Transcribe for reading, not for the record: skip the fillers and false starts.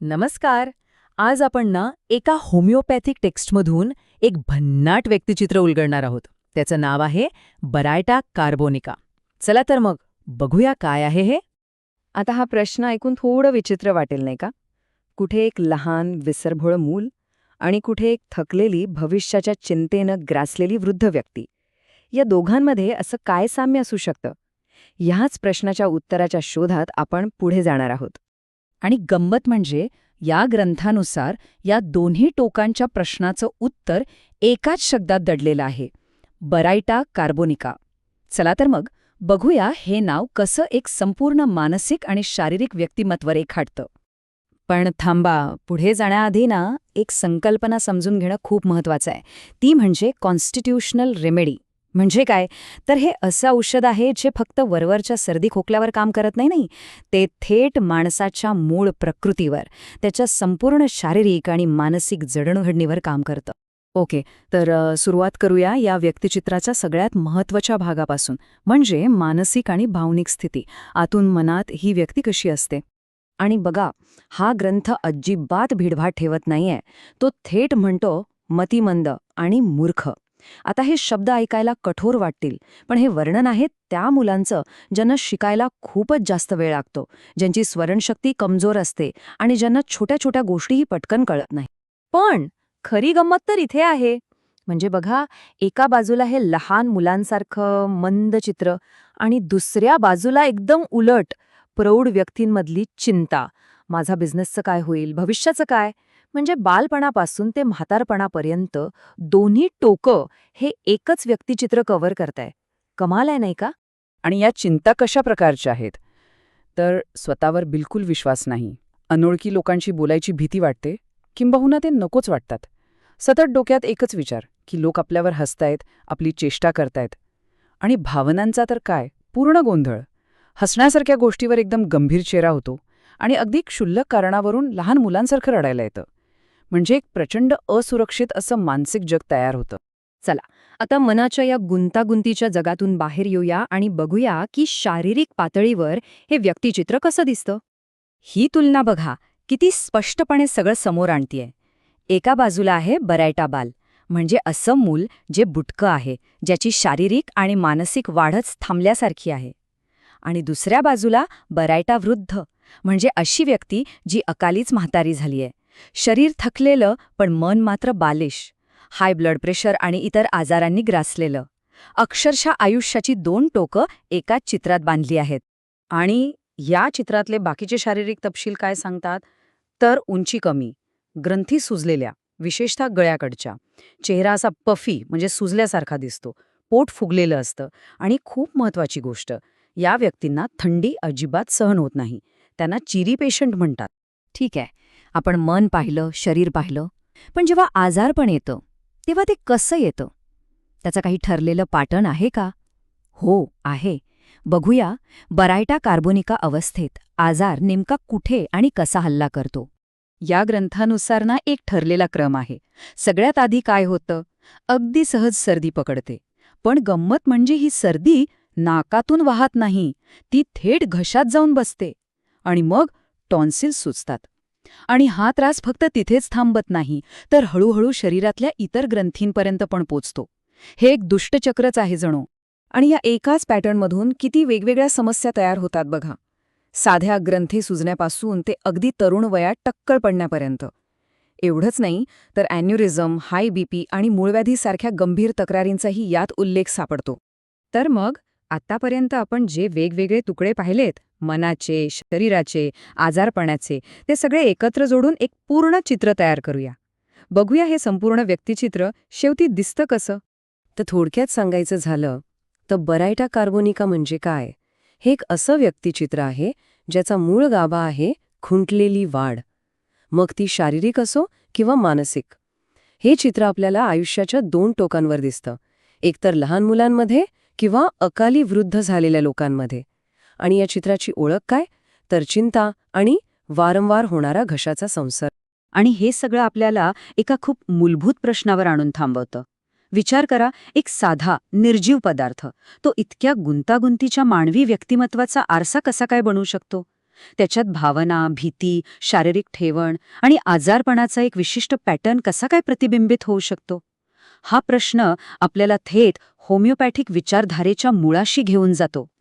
नमस्कार. आज आपण एका होमिओपॅथिक टेक्स्टमधून एक भन्नाट व्यक्तिचित्र उलगडणार आहोत. त्याचं नाव आहे बरायटा कार्बोनिका. चला तर मग बघूया काय आहे हे. आता हा प्रश्न ऐकून थोडं विचित्र वाटेल नाही का? कुठे एक लहान विसरभोळं मूल आणि कुठे एक थकलेली भविष्याच्या चिंतेनं ग्रासलेली वृद्ध व्यक्ती. या दोघांमध्ये असं काय साम्य असू शकतं? ह्याच प्रश्नाच्या उत्तराच्या शोधात आपण पुढे जाणार आहोत. आणि गंमत म्हणजे या ग्रंथानुसार या दोन्ही टोकांच्या प्रश्नाचं उत्तर एकाच शब्दात दडलेलं आहे, बरायटा कार्बोनिका. चला तर मग बघूया हे नाव कसं एक संपूर्ण मानसिक आणि शारीरिक व्यक्तिमत्व रेखाटतं. पण थांबा, पुढे जाण्याआधी एक संकल्पना समजून घेणं खूप महत्वाचं आहे. ती म्हणजे कॉन्स्टिट्यूशनल रेमेडी. म्हणजे काय? तर हे असं औषध आहे जे फक्त वरवरच्या सर्दी खोकल्यावर काम करत नाही. ते थेट माणसाच्या मूळ प्रकृतीवर, त्याच्या संपूर्ण शारीरिक आणि मानसिक जडणघडणीवर काम करतं. ओके, तर सुरुवात करूया या व्यक्तिचित्राच्या सगळ्यात महत्त्वाच्या भागापासून, म्हणजे मानसिक आणि भावनिक स्थिती. आतून मनात ही व्यक्ती कशी असते. आणि बघा, हा ग्रंथ अजिबात भीडभाड ठेवत नाहीये. तो थेट म्हणतो मतिमंद आणि मूर्ख. आता हे शब्द ऐकायला कठोर वाटतील, पण हे वर्णन आहे त्या मुलांचं ज्यांना शिकायला खूपच जास्त वेळ लागतो, ज्यांची स्मरणशक्ती कमजोर असते आणि ज्यांना छोट्या छोट्या गोष्टीही पटकन कळत नाही. पण खरी गंमत तर इथे आहे. म्हणजे बघा, एका बाजूला हे लहान मुलांसारखं मंद चित्र आणि दुसऱ्या बाजूला एकदम उलट प्रौढ व्यक्तींमधली चिंता. माझा बिझनेसचं काय होईल, भविष्याचं काय? म्हणजे बालपणापासून ते म्हातारपणापर्यंत दोन्ही टोकं हे एकच व्यक्तिचित्र कव्हर करताय. कमाल आहे नाही का? आणि या चिंता कशा प्रकारच्या आहेत? तर स्वतःवर बिलकुल विश्वास नाही, अनोळखी लोकांशी बोलायची भीती वाटते, किंबहुना ते नकोच वाटतात. सतत डोक्यात एकच विचार की लोक आपल्यावर हसतायत, आपली चेष्टा करतायत. आणि भावनांचा तर काय, पूर्ण गोंधळ. हसण्यासारख्या गोष्टीवर एकदम गंभीर चेहरा होतो आणि अगदी क्षुल्लक कारणावरून लहान मुलांसारखं रडायला येतं. म्हणजे एक प्रचंड असुरक्षित असं मानसिक जग तयार होतं. चला, आता मनाच्या या गुंतागुंतीच्या जगातून बाहेर येऊया आणि बघूया की शारीरिक पातळीवर हे व्यक्तिचित्र कसं दिसतं. ही तुलना बघा, किती स्पष्टपणे सगळं समोर आणतीये. एका बाजूला आहे बरायटा बाल, म्हणजे असं मूल जे बुटकं आहे, ज्याची शारीरिक आणि मानसिक वाढच थांबल्यासारखी आहे. आणि दुसऱ्या बाजूला बरायटा वृद्ध, म्हणजे अशी व्यक्ती जी अकालीच म्हातारी झालीये. शरीर थकलेलं पण मन मात्र बालिश, हाय ब्लड प्रेशर आणि इतर आजारांनी ग्रासलेलं. अक्षरशः आयुष्याची दोन टोकं एकाच चित्रात बांधली आहेत. आणि या चित्रातले बाकीचे शारीरिक तपशील काय सांगतात? तर उंची कमी, ग्रंथी सुजलेल्या, विशेषतः गळ्याकडच्या, चेहरा असा पफी म्हणजे सुजल्यासारखा दिसतो, पोट फुगलेलं असतं. आणि खूप महत्वाची गोष्ट, या व्यक्तींना थंडी अजिबात सहन होत नाही. त्यांना चिरी पेशंट म्हणतात. ठीक आहे, आपण मन पाहिलं, शरीर पाहिलं, पण जेव्हा आजारपण येतं तेव्हा ते कसं येतं? त्याचं काही ठरलेलं पॅटर्न आहे का? हो, आहे. बघूया बरायटा कार्बोनिका अवस्थेत आजार नेमका कुठे आणि कसा हल्ला करतो. या ग्रंथानुसार एक ठरलेला क्रम आहे. सगळ्यात आधी काय होतं? अगदी सहज सर्दी पकडते. पण गंमत म्हणजे ही सर्दी नाकातून वाहत नाही, ती थेट घशात जाऊन बसते. आणि मग टॉन्सिल्स सुचतात. आणि हा त्रास फक्त तिथेच थांबत नाही, तर हळूहळू शरीरातल्या इतर ग्रंथींपर्यंत पण पोचतो. हे एक दुष्टचक्रच आहे जणू. आणि या एकाच पॅटर्नमधून किती वेगवेगळ्या समस्या तयार होतात बघा. साध्या ग्रंथी सुजण्यापासून ते अगदी तरुण वयात टक्कल पडण्यापर्यंत. एवढंच नाही तर अॅन्युरिझम, हाय बीपी आणि मूळव्याधीसारख्या गंभीर तक्रारींचाही यात उल्लेख सापडतो. तर मग आत्तापर्यंत आपण जे वेगवेगळे तुकडे पाहिलेत, मनाचे, शरीराचे, आजारपणाचे, ते सगळे एकत्र जोडून एक पूर्ण चित्र तयार करूया. बघूया हे संपूर्ण व्यक्तिचित्र शेवटी दिसतं कसं. तर थोडक्यात सांगायचं झालं तर बरायटा कार्बोनिका म्हणजे काय? हे एक असं व्यक्तिचित्र आहे ज्याचा मूळ गाभा आहे खुंटलेली वाढ, मग ती शारीरिक असो किंवा मानसिक. हे चित्र आपल्याला आयुष्याच्या दोन टोकांवर दिसतं, एकतर लहान मुलांमध्ये किंवा अकाली वृद्ध झालेल्या लोकांमध्ये. आणि या चित्राची ओळख काय? तर चिंता आणि वारंवार होणारा घशाचा संसर्ग. आणि हे सगळं आपल्याला एका खूप मूलभूत प्रश्नावर आणून थांबवतं. विचार करा, एक साधा, निर्जीव पदार्थ तो इतक्या गुंतागुंतीच्या मानवी व्यक्तिमत्वाचा आरसा कसा काय बनवू शकतो? त्याच्यात भावना, भीती, शारीरिक ठेवण आणि आजारपणाचा एक विशिष्ट पॅटर्न कसा काय प्रतिबिंबित होऊ शकतो? हा प्रश्न आपल्याला थेट होमिओपॅथिक विचारधारेच्या मुळाशी घेऊन जातो.